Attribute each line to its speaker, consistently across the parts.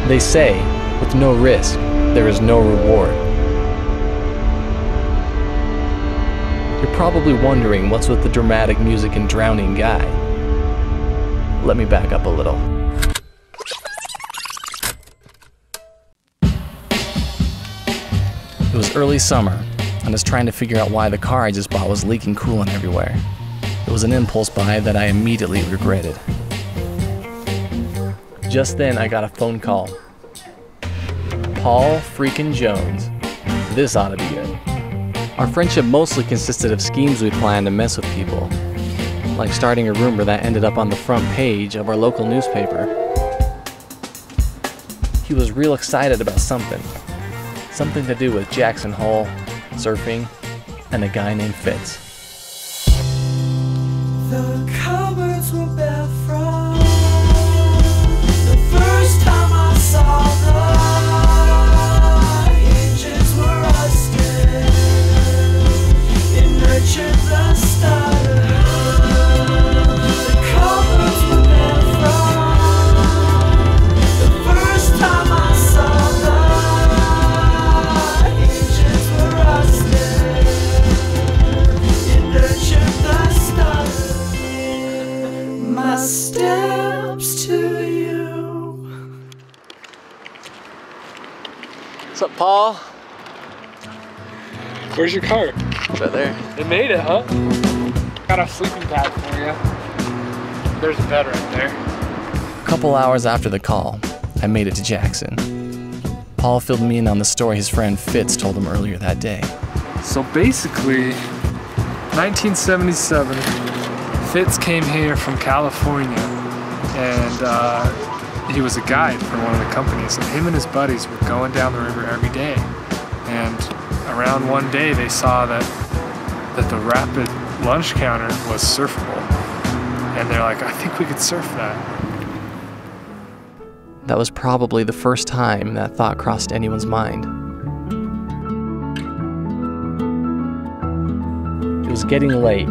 Speaker 1: They say, with no risk, there is no reward. You're probably wondering what's with the dramatic music and drowning guy. Let me back up a little. It was early summer, and I was trying to figure out why the car I just bought was leaking coolant everywhere. It was an impulse buy that I immediately regretted. Just then, I got a phone call. Paul freaking Jones. This ought to be good. Our friendship mostly consisted of schemes we planned to mess with people, like starting a rumor that ended up on the front page of our local newspaper. He was real excited about something to do with Jackson Hole, surfing, and a guy named Fitz.
Speaker 2: The cupboards were bare from the first time I saw the hinges were rusted. It nurtured the starter. The cupboards were bare from the first time I saw the hinges were rusted. It nurtured the starter. My steps to you.
Speaker 1: What's up, Paul?
Speaker 3: Where's your car?
Speaker 1: It's right there.
Speaker 3: It made it, huh? Got a sleeping pad for you. There's a bed right there.
Speaker 1: A couple hours after the call, I made it to Jackson. Paul filled me in on the story his friend Fitz told him earlier that day.
Speaker 3: So basically, 1977, Fitz came here from California, and he was a guide for one of the companies, and him and his buddies were going down the river every day. And around one day, they saw that the rapid lunch counter was surfable, and they're like, I think we could surf that.
Speaker 1: That was probably the first time that thought crossed anyone's mind. It was getting late,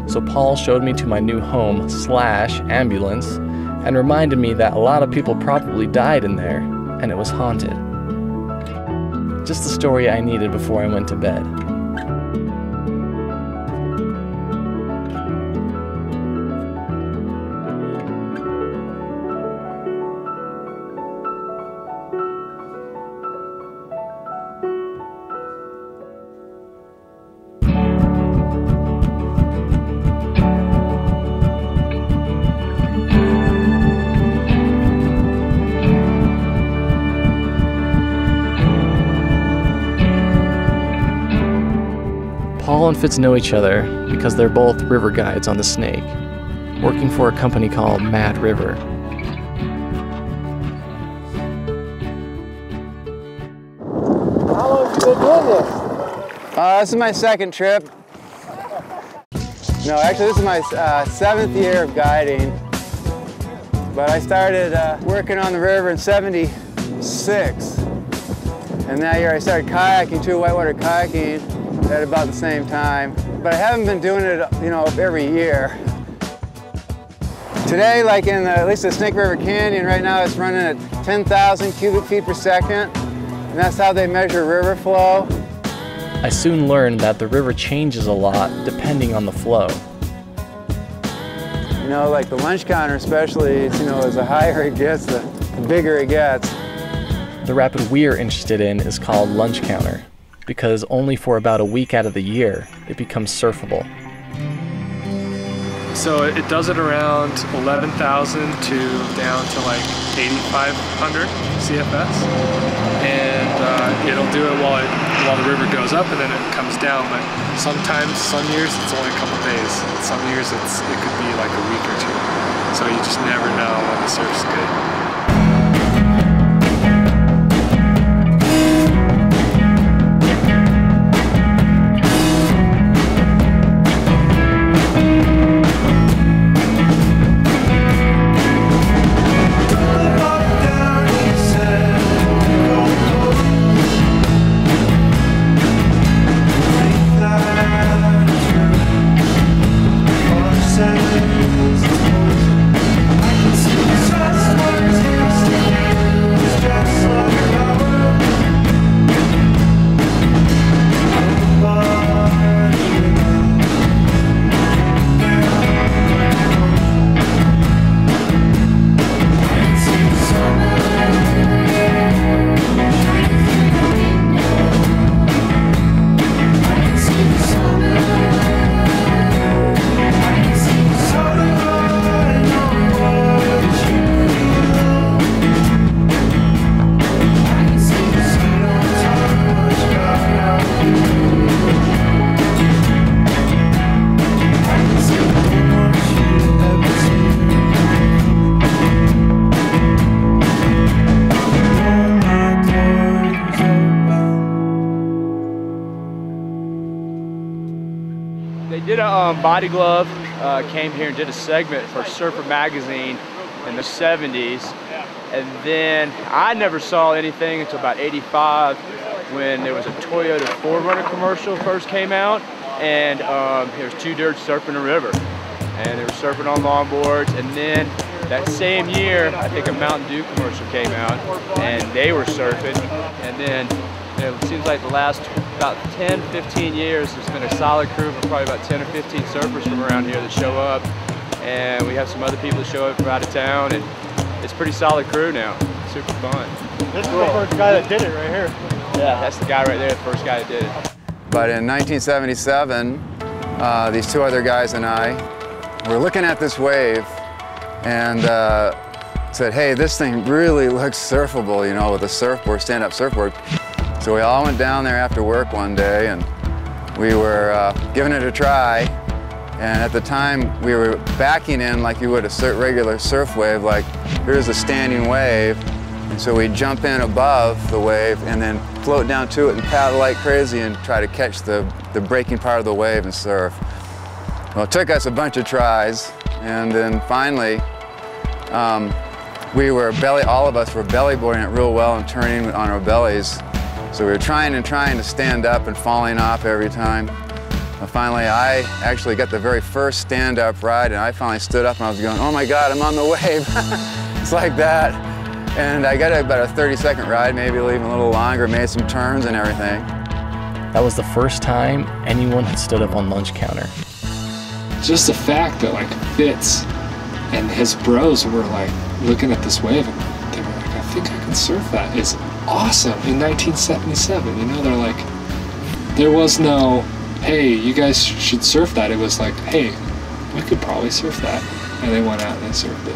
Speaker 1: so Paul showed me to my new home / ambulance and reminded me that a lot of people probably died in there, and it was haunted. Just the story I needed before I went to bed. Paul and Fitz know each other because they're both river guides on the Snake, working for a company called Mad River.
Speaker 4: How long have you been doing this? This is my second trip. No, actually this is my 7th year of guiding. But I started working on the river in '76. And that year I started kayaking too, whitewater kayaking, at about the same time. But I haven't been doing it, every year. Today, like in at least the Snake River Canyon, right now it's running at 10,000 cubic feet per second. And that's how they measure river flow.
Speaker 1: I soon learned that the river changes a lot depending on the flow.
Speaker 4: Like the lunch counter especially, as the higher it gets, the bigger it gets.
Speaker 1: The rapid we're interested in is called lunch counter, because only for about a week out of the year, it becomes surfable.
Speaker 3: So it does it around 11,000 to down to like 8,500 CFS, and it'll do it while the river goes up and then it comes down. But sometimes, some years it's only a couple days. Some years it could be like a week or two. So you just never know when the surf's good.
Speaker 2: I can see the
Speaker 5: They did a body glove, came here and did a segment for Surfer Magazine in the 70s. And then I never saw anything until about 85 when there was a Toyota 4Runner commercial first came out. And there was two dudes surfing a river. And they were surfing on longboards. And then that same year, I think a Mountain Dew commercial came out and they were surfing. And then it seems like the last about 10, 15 years, there's been a solid crew of probably about 10 or 15 surfers from around here that show up. And we have some other people that show up from out of town, and it's a pretty solid crew now. Super fun.
Speaker 6: This is the first guy that did it right here.
Speaker 5: Yeah, that's the guy right there, the first guy that did it.
Speaker 4: But in 1977, these two other guys and I were looking at this wave and said, hey, this thing really looks surfable, you know, with a surfboard, stand-up surfboard. So we all went down there after work one day and we were giving it a try. And at the time we were backing in like you would a regular surf wave, like here's a standing wave. And so we'd jump in above the wave and then float down to it and paddle like crazy and try to catch the breaking part of the wave and surf. Well, it took us a bunch of tries, and then finally all of us were belly boarding it real well and turning on our bellies. So we were trying to stand up and falling off every time. And finally, I actually got the very first stand-up ride, and I finally stood up and I was going, oh my God, I'm on the wave. It's like that. And I got about a 30-second ride, maybe even a little longer, made some turns and everything.
Speaker 1: That was the first time anyone had stood up on lunch counter.
Speaker 3: Just the fact that like Fitz and his bros were like looking at this wave and they were like, I think I can surf that is awesome in 1977. You know, they're like, there was no, hey, you guys should surf that. It was like, hey, we could probably surf that. And they went out and they surfed it.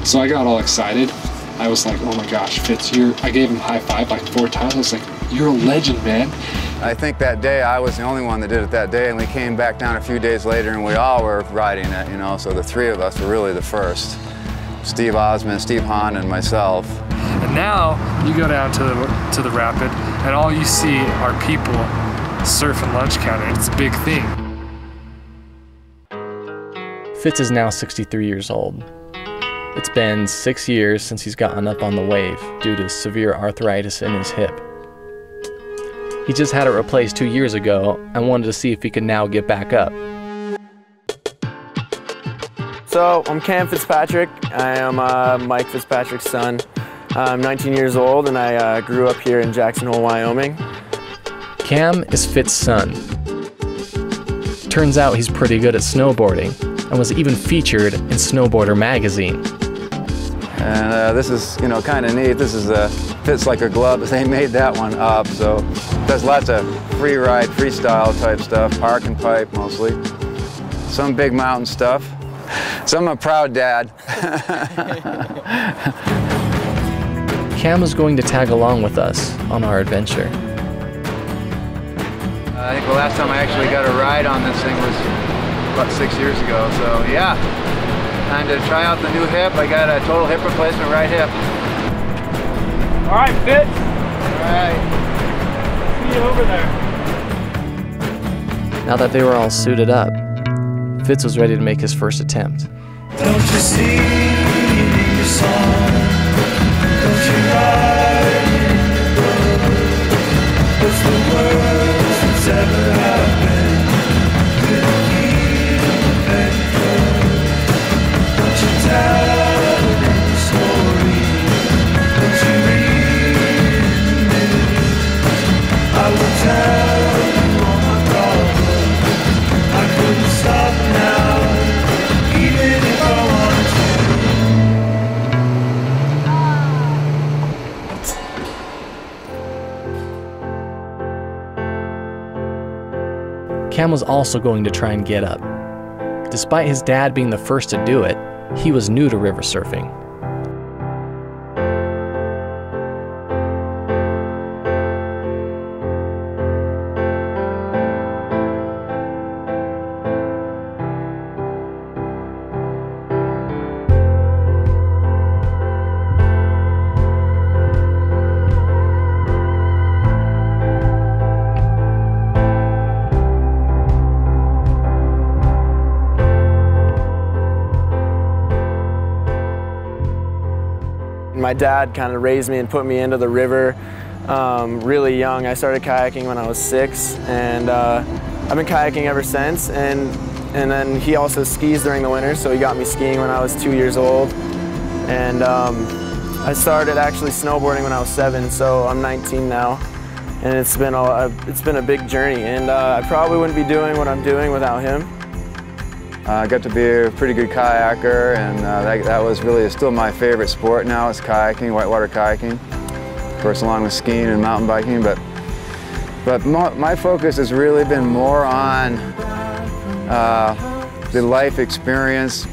Speaker 3: So I got all excited. I was like, oh my gosh, Fitz, I gave him a high five like 4 times. I was like, you're a legend, man.
Speaker 4: I think that day I was the only one that did it that day, and we came back down a few days later and we all were riding it, you know, so the 3 of us were really the first. Steve Osmond, Steve Hahn, and myself.
Speaker 3: And now you go down to the rapid and all you see are people surfing lunch counter. It's a big thing.
Speaker 1: Fitz is now 63 years old. It's been 6 years since he's gotten up on the wave due to severe arthritis in his hip. He just had it replaced 2 years ago and wanted to see if he could now get back up.
Speaker 7: So, I'm Cam Fitzpatrick. I am Mike Fitzpatrick's son. I'm 19 years old and I grew up here in Jackson Hole, Wyoming.
Speaker 1: Cam is Fitz's son. Turns out he's pretty good at snowboarding and was even featured in Snowboarder magazine.
Speaker 4: And this is, you know, kind of neat. This is fits like a glove. They made that one up, so does lots of free ride, freestyle type stuff, park and pipe mostly. Some big mountain stuff. So I'm a proud dad.
Speaker 1: Cam is going to tag along with us on our adventure.
Speaker 4: I think the last time I actually got a ride on this thing was about 6 years ago, so yeah. Time to try out the new hip. I got a total hip replacement right hip.
Speaker 6: All right, Fitz.
Speaker 4: All right.
Speaker 6: See you over there.
Speaker 1: Now that they were all suited up, Fitz was ready to make his first attempt.
Speaker 2: Don't you see in your song? Don't you ride in the road? What's the worst that's ever happened? Couldn't keep and go. Don't you tell any story? Don't you read the news? I will tell you all my problems. I couldn't stop now, even if I wanted
Speaker 1: Cam was also going to try and get up. Despite his dad being the first to do it, he was new to river surfing.
Speaker 7: my dad kind of raised me and put me into the river really young. I started kayaking when I was 6, and I've been kayaking ever since. And then he also skis during the winter, so he got me skiing when I was 2 years old. And I started actually snowboarding when I was 7, so I'm 19 now. And it's been a big journey, and I probably wouldn't be doing what I'm doing without him.
Speaker 4: I got to be a pretty good kayaker, and that was really still my favorite sport now, is kayaking, whitewater kayaking. Of course, along with skiing and mountain biking, but my focus has really been more on the life experience,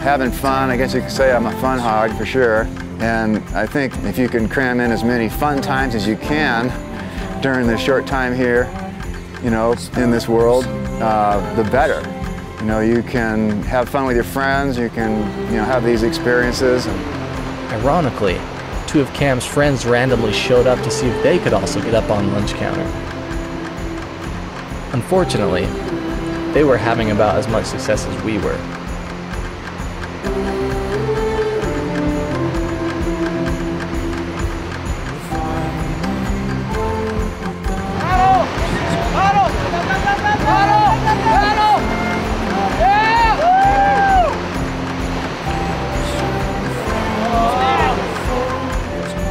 Speaker 4: having fun. I guess you could say I'm a fun hog for sure. And I think if you can cram in as many fun times as you can during the short time here, you know, in this world, the better. You know, you can have fun with your friends, you can, you know, have these experiences.
Speaker 1: Ironically, 2 of Cam's friends randomly showed up to see if they could also get up on lunch counter. Unfortunately, they were having about as much success as we were.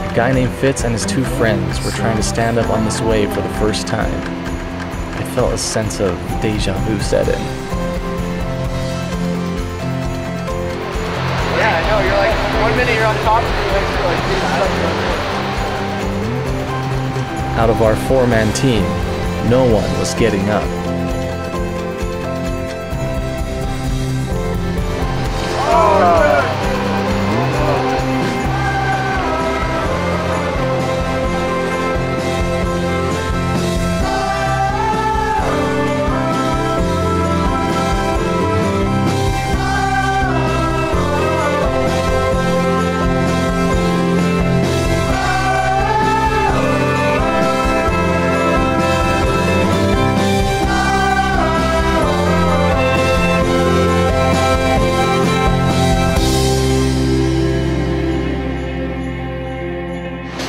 Speaker 1: A guy named Fitz and his 2 friends were trying to stand up on this wave for the first time. I felt a sense of deja vu set in.
Speaker 5: Yeah, I know, you're like, 1 minute you're on top of the next you're like,
Speaker 1: Out of our 4-man team, no one was getting up.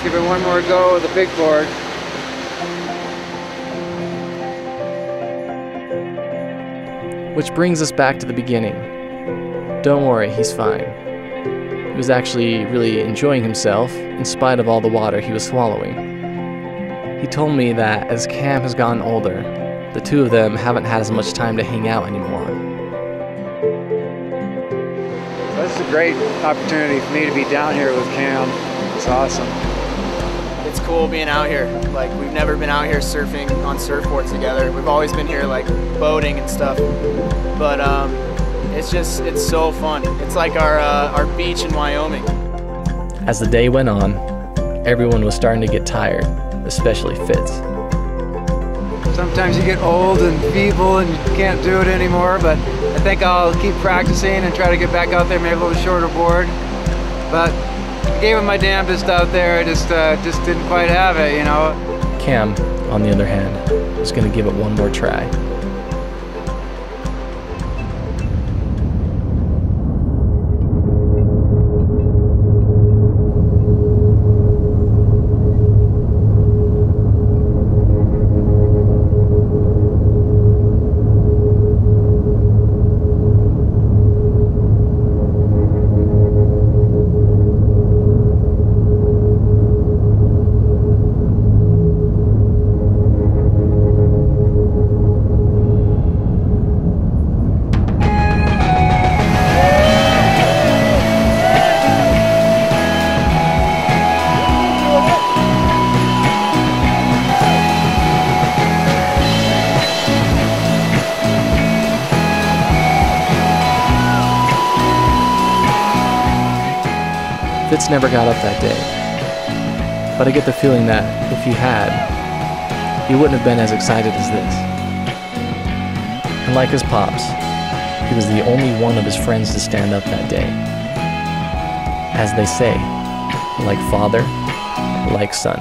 Speaker 4: Give it one more go with the big board.
Speaker 1: Which brings us back to the beginning. Don't worry, he's fine. He was actually really enjoying himself in spite of all the water he was swallowing. He told me that as Cam has gotten older, the 2 of them haven't had as much time to hang out anymore.
Speaker 4: This is a great opportunity for me to be down here with Cam. It's awesome.
Speaker 7: It's cool being out here. Like, we've never been out here surfing on surfboards together. We've always been here like boating and stuff. But it's so fun. It's like our beach in Wyoming.
Speaker 1: As the day went on, everyone was starting to get tired, especially Fitz.
Speaker 4: Sometimes you get old and feeble and you can't do it anymore, but I think I'll keep practicing and try to get back out there, maybe a little shorter board. But I gave it my damnedest out there. I just didn't quite have it, you know.
Speaker 1: Cam, on the other hand, was going to give it one more try. Fitz never got up that day, but I get the feeling that if he had, he wouldn't have been as excited as this. And like his pops, he was the only one of his friends to stand up that day. As they say, like father, like son.